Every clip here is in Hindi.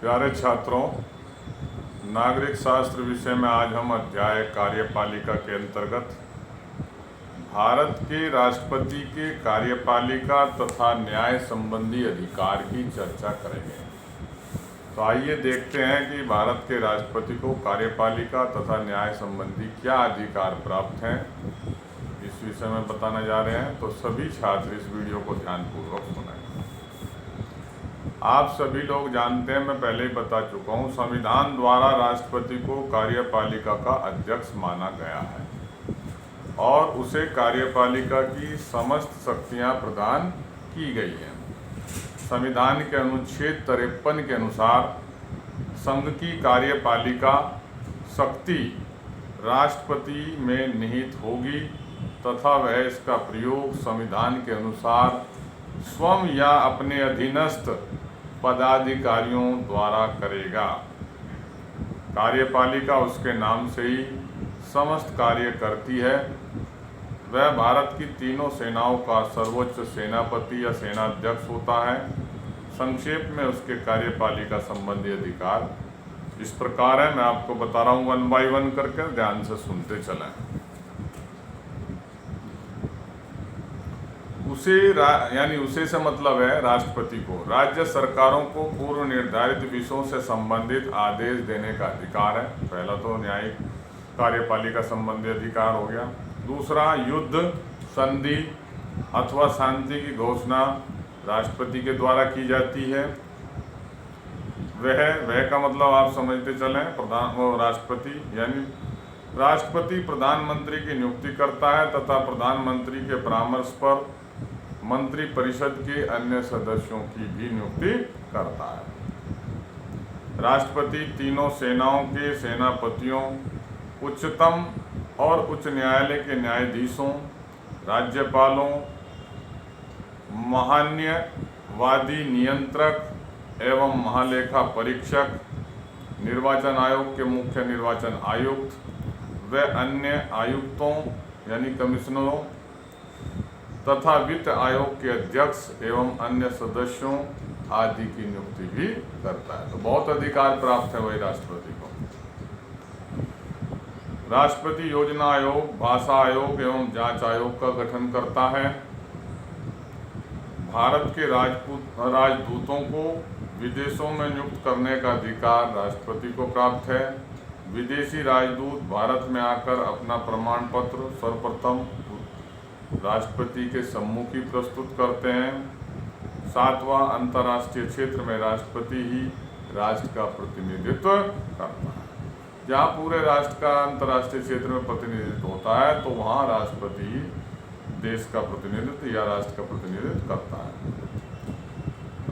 प्यारे छात्रों, नागरिक शास्त्र विषय में आज हम अध्याय कार्यपालिका के अंतर्गत भारत के राष्ट्रपति के कार्यपालिका तथा न्याय संबंधी अधिकार की चर्चा करेंगे। तो आइए देखते हैं कि भारत के राष्ट्रपति को कार्यपालिका तथा न्याय संबंधी क्या अधिकार प्राप्त हैं, इस विषय में बताने जा रहे हैं। तो सभी छात्र इस वीडियो को ध्यानपूर्वक सुनें। आप सभी लोग जानते हैं, मैं पहले ही बता चुका हूँ, संविधान द्वारा राष्ट्रपति को कार्यपालिका का अध्यक्ष माना गया है और उसे कार्यपालिका की समस्त शक्तियाँ प्रदान की गई हैं। संविधान के अनुच्छेद 53 के अनुसार संघ की कार्यपालिका शक्ति राष्ट्रपति में निहित होगी तथा वह इसका प्रयोग संविधान के अनुसार स्वयं या अपने अधीनस्थ पदाधिकारियों द्वारा करेगा। कार्यपालिका उसके नाम से ही समस्त कार्य करती है। वह भारत की तीनों सेनाओं का सर्वोच्च सेनापति या सेनाध्यक्ष होता है। संक्षेप में उसके कार्यपालिका संबंधी अधिकार इस प्रकार है, मैं आपको बता रहा हूँ 1 बाय 1 करके, ध्यान से सुनते चलें। उसे से मतलब है राष्ट्रपति को राज्य सरकारों को पूर्व निर्धारित विषयों से संबंधित आदेश देने का अधिकार है। पहला तो न्यायिक कार्यपालिका संबंधी अधिकार हो गया। दूसरा, युद्ध, संधि अथवा शांति की घोषणा राष्ट्रपति के द्वारा की जाती है। वह का मतलब आप समझते चलें, राष्ट्रपति यानी राष्ट्रपति प्रधानमंत्री की नियुक्ति करता है तथा प्रधानमंत्री के परामर्श पर मंत्री परिषद के अन्य सदस्यों की भी नियुक्ति करता है। राष्ट्रपति तीनों सेनाओं के सेनापतियों, उच्चतम और उच्च न्यायालय के न्यायाधीशों, राज्यपालों, महान्यायवादी नियंत्रक एवं महालेखा परीक्षक, निर्वाचन आयोग के मुख्य निर्वाचन आयुक्त व अन्य आयुक्तों यानी कमिश्नरों तथा वित्त आयोग के अध्यक्ष एवं अन्य सदस्यों आदि की नियुक्ति भी करता है। तो बहुत अधिकार प्राप्त है वही राष्ट्रपति को। राष्ट्रपति योजना आयोग, भाषा आयोग एवं जांच आयोग का गठन करता है। भारत के राजदूतों को विदेशों में नियुक्त करने का अधिकार राष्ट्रपति को प्राप्त है। विदेशी राजदूत भारत में आकर अपना प्रमाण पत्र सर्वप्रथम राष्ट्रपति के सम्मुख ही प्रस्तुत करते हैं। 7वां, अंतर्राष्ट्रीय क्षेत्र में राष्ट्रपति ही राष्ट्र का प्रतिनिधित्व करता है। जहाँ पूरे राष्ट्र का अंतर्राष्ट्रीय क्षेत्र में प्रतिनिधित्व होता है तो वहाँ राष्ट्रपति ही देश का प्रतिनिधित्व या राष्ट्र का प्रतिनिधित्व करता है।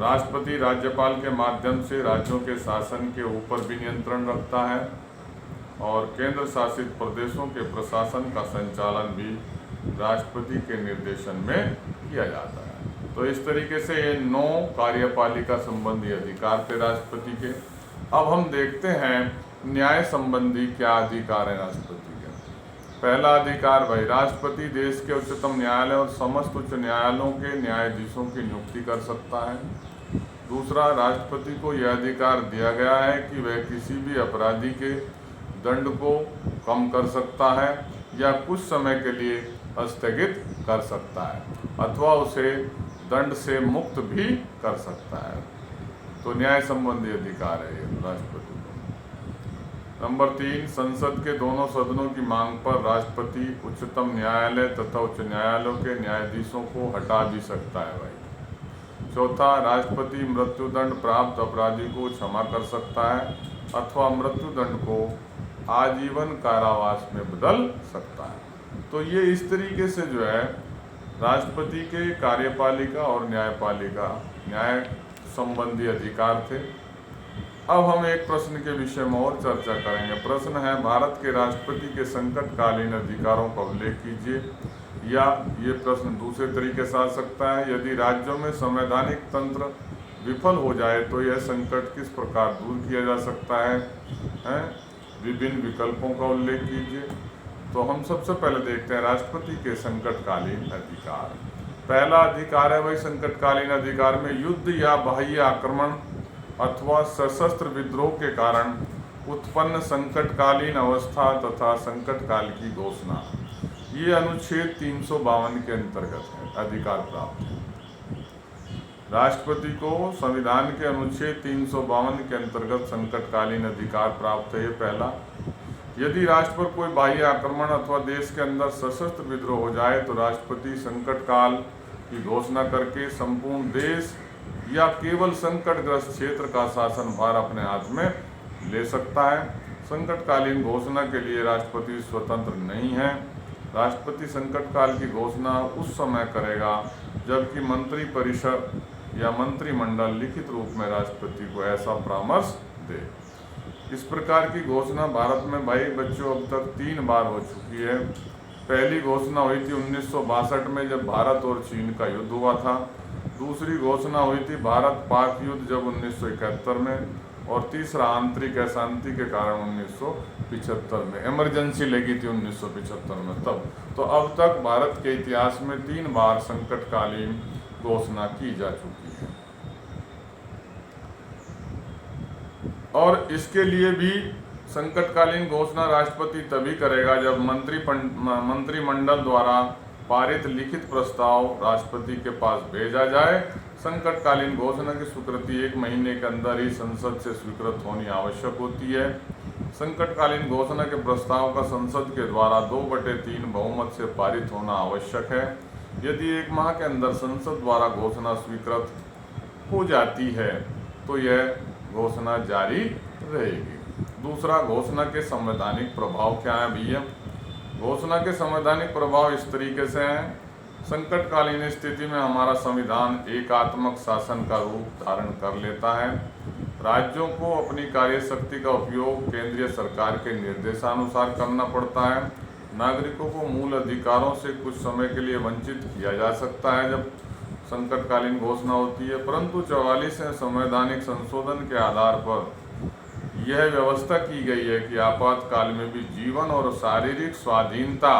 राष्ट्रपति राज्यपाल के माध्यम से राज्यों के शासन के ऊपर भी नियंत्रण रखता है और केंद्र शासित प्रदेशों के प्रशासन का संचालन भी राष्ट्रपति के निर्देशन में किया जाता है। तो इस तरीके से ये 9 कार्यपालिका संबंधी अधिकार थे राष्ट्रपति के। अब हम देखते हैं न्याय संबंधी क्या अधिकार है राष्ट्रपति के। पहला अधिकार भाई, राष्ट्रपति देश के उच्चतम न्यायालय और समस्त उच्च न्यायालयों के न्यायाधीशों की नियुक्ति कर सकता है। दूसरा, राष्ट्रपति को यह अधिकार दिया गया है कि वह किसी भी अपराधी के दंड को कम कर सकता है या कुछ समय के लिए स्थगित कर सकता है अथवा उसे दंड से मुक्त भी कर सकता है। तो न्याय संबंधी अधिकार है ये राष्ट्रपति को। नंबर 3, संसद के दोनों सदनों की मांग पर राष्ट्रपति उच्चतम न्यायालय तथा उच्च न्यायालयों के न्यायाधीशों को हटा भी सकता है भाई। चौथा, राष्ट्रपति मृत्युदंड प्राप्त अपराधी को क्षमा कर सकता है अथवा मृत्युदंड को आजीवन कारावास में बदल सकता है। तो ये इस तरीके से जो है राष्ट्रपति के कार्यपालिका और न्याय संबंधी अधिकार थे। अब हम एक प्रश्न के विषय में और चर्चा करेंगे। प्रश्न है, भारत के राष्ट्रपति के संकटकालीन अधिकारों का उल्लेख कीजिए। या ये प्रश्न दूसरे तरीके से आ सकता है, यदि राज्यों में संवैधानिक तंत्र विफल हो जाए तो यह संकट किस प्रकार दूर किया जा सकता है? विभिन्न विकल्पों का उल्लेख कीजिए। तो हम सबसे पहले देखते हैं राष्ट्रपति के संकटकालीन अधिकार। पहला अधिकार है भाई संकटकालीन अधिकार में युद्ध या बाह्य आक्रमण अथवा सशस्त्र विद्रोह के कारण उत्पन्न संकटकालीन अवस्था तथा संकट काल की घोषणा, ये अनुच्छेद 352 के अंतर्गत है, अधिकार प्राप्त है। राष्ट्रपति को संविधान के अनुच्छेद 352 के अंतर्गत संकटकालीन अधिकार प्राप्त है। ये पहला, यदि राष्ट्र पर कोई बाह्य आक्रमण अथवा देश के अंदर सशस्त्र विद्रोह हो जाए तो राष्ट्रपति संकट काल की घोषणा करके संपूर्ण देश या केवल संकटग्रस्त क्षेत्र का शासन भार अपने हाथ में ले सकता है। संकटकालीन घोषणा के लिए राष्ट्रपति स्वतंत्र नहीं है। राष्ट्रपति संकट काल की घोषणा उस समय करेगा जबकि मंत्रिपरिषद या मंत्रिमंडल लिखित रूप में राष्ट्रपति को ऐसा परामर्श दे। इस प्रकार की घोषणा भारत में भाई बच्चों अब तक 3 बार हो चुकी है। पहली घोषणा हुई थी 1962 में जब भारत और चीन का युद्ध हुआ था। दूसरी घोषणा हुई थी भारत पाक युद्ध जब 1971 में, और तीसरा आंतरिक अशांति के कारण 1975 में, इमरजेंसी लगी थी 1975 में तब। तो अब तक भारत के इतिहास में 3 बार संकटकालीन घोषणा की जा चुकी है। और इसके लिए भी संकटकालीन घोषणा राष्ट्रपति तभी करेगा जब मंत्रिमंडल द्वारा पारित लिखित प्रस्ताव राष्ट्रपति के पास भेजा जाए। संकटकालीन घोषणा की स्वीकृति 1 महीने के अंदर ही संसद से स्वीकृत होनी आवश्यक होती है। संकटकालीन घोषणा के प्रस्ताव का संसद के द्वारा 2/3 बहुमत से पारित होना आवश्यक है। यदि 1 माह के अंदर संसद द्वारा घोषणा स्वीकृत हो जाती है तो यह घोषणा जारी रहेगी। दूसरा, घोषणा के संवैधानिक प्रभाव क्या है भैया? घोषणा के संवैधानिक प्रभाव इस तरीके से हैं। संकटकालीन स्थिति में हमारा संविधान एकात्मक शासन का रूप धारण कर लेता है। राज्यों को अपनी कार्य शक्ति का उपयोग केंद्रीय सरकार के निर्देशानुसार करना पड़ता है। नागरिकों को मूल अधिकारों से कुछ समय के लिए वंचित किया जा सकता है जब संकटकालीन घोषणा होती है, परंतु 44वें संवैधानिक संशोधन के आधार पर यह व्यवस्था की गई है कि आपातकाल में भी जीवन और शारीरिक स्वाधीनता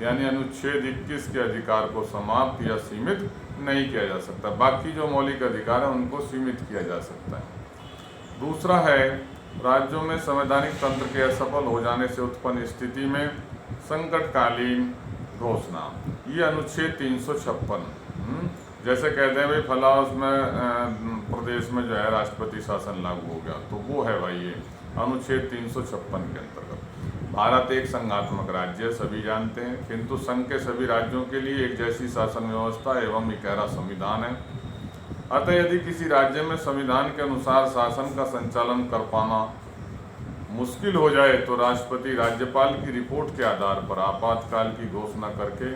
यानी अनुच्छेद 21 के अधिकार को समाप्त या सीमित नहीं किया जा सकता। बाकी जो मौलिक अधिकार है उनको सीमित किया जा सकता है। दूसरा है, राज्यों में संवैधानिक तंत्र के असफल हो जाने से उत्पन्न स्थिति में संकटकालीन घोषणा, ये अनुच्छेद 356 जैसे कहते हैं भाई फला उसमें प्रदेश में जो है राष्ट्रपति शासन लागू हो गया, तो वो है भाई ये अनुच्छेद 356 के अंतर्गत। भारत एक संघात्मक राज्य है, सभी जानते हैं, किंतु संघ के सभी राज्यों के लिए एक जैसी शासन व्यवस्था एवं इकहरा संविधान है। अतः यदि किसी राज्य में संविधान के अनुसार शासन का संचालन कर पाना मुश्किल हो जाए तो राष्ट्रपति राज्यपाल की रिपोर्ट के आधार पर आपातकाल की घोषणा करके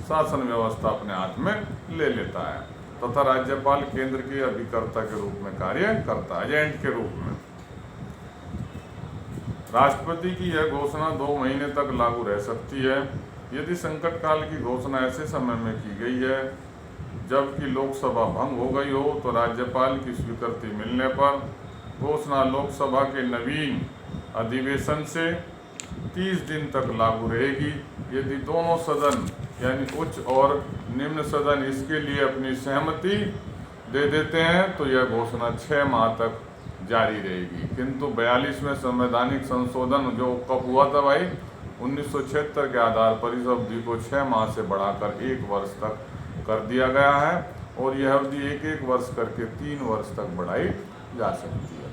शासन व्यवस्था अपने हाथ में ले लेता है तथा राज्यपाल केंद्र के अभिकर्ता के रूप में कार्य करता है, एजेंट के रूप में। राष्ट्रपति की यह घोषणा 2 महीने तक लागू रह सकती है। यदि संकट काल की घोषणा ऐसे समय में की गई है जबकि लोकसभा भंग हो गई हो तो राज्यपाल की स्वीकृति मिलने पर घोषणा लोकसभा के नवीन अधिवेशन से 30 दिन तक लागू रहेगी। यदि दोनों सदन यानी उच्च और निम्न सदन इसके लिए अपनी सहमति दे देते हैं तो यह घोषणा 6 माह तक जारी रहेगी। किंतु 42वें संवैधानिक संशोधन जो कब हुआ था भाई 1976 के आधार पर इस अवधि को 6 माह से बढ़ाकर 1 वर्ष तक कर दिया गया है और यह अवधि 1-1 वर्ष करके 3 वर्ष तक बढ़ाई जा सकती है।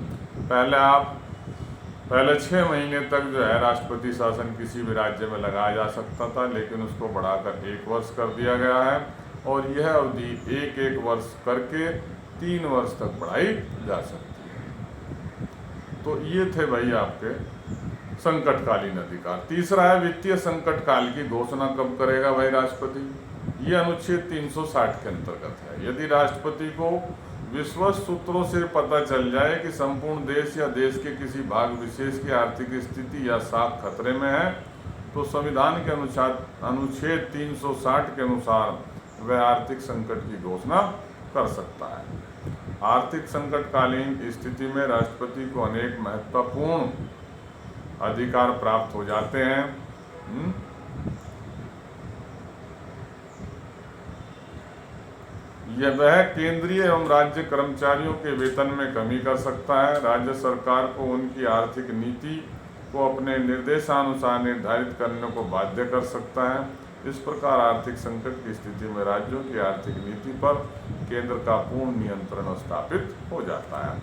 पहले 6 महीने तक जो है राष्ट्रपति शासन किसी भी राज्य में लगाया जा सकता था, लेकिन उसको बढ़ाकर 1 वर्ष कर दिया गया है और यह अवधि 1-1 वर्ष करके 3 वर्ष तक बढ़ाई जा सकती है। तो ये थे भाई आपके संकटकालीन अधिकार। तीसरा है वित्तीय संकट काल की घोषणा कब करेगा भाई राष्ट्रपति? ये अनुच्छेद 360 के अंतर्गत है। यदि राष्ट्रपति को विश्वस्त सूत्रों से पता चल जाए कि संपूर्ण देश या देश के किसी भाग विशेष की आर्थिक स्थिति या साख खतरे में है तो संविधान के अनुच्छेद 360 के अनुसार वह आर्थिक संकट की घोषणा कर सकता है। आर्थिक संकटकालीन स्थिति में राष्ट्रपति को अनेक महत्वपूर्ण अधिकार प्राप्त हो जाते हैं। यह वह केंद्रीय एवं राज्य कर्मचारियों के वेतन में कमी कर सकता है। राज्य सरकार को उनकी आर्थिक नीति को अपने निर्देशानुसार निर्धारित करने को बाध्य कर सकता है। इस प्रकार आर्थिक संकट की स्थिति में राज्यों की आर्थिक नीति पर केंद्र का पूर्ण नियंत्रण स्थापित हो जाता है।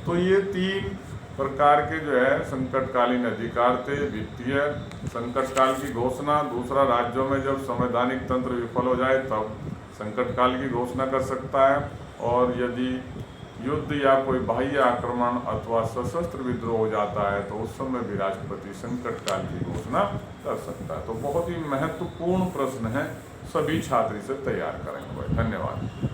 तो ये 3 प्रकार के जो है संकटकालीन अधिकार थे। वित्तीय संकट काल की घोषणा, दूसरा राज्यों में जब संवैधानिक तंत्र विफल हो जाए तब संकट काल की घोषणा कर सकता है, और यदि युद्ध या कोई बाह्य आक्रमण अथवा सशस्त्र विद्रोह हो जाता है तो उस समय भी राष्ट्रपति संकट काल की घोषणा कर सकता है। तो बहुत ही महत्वपूर्ण प्रश्न है, सभी छात्र इसे तैयार करेंगे। धन्यवाद।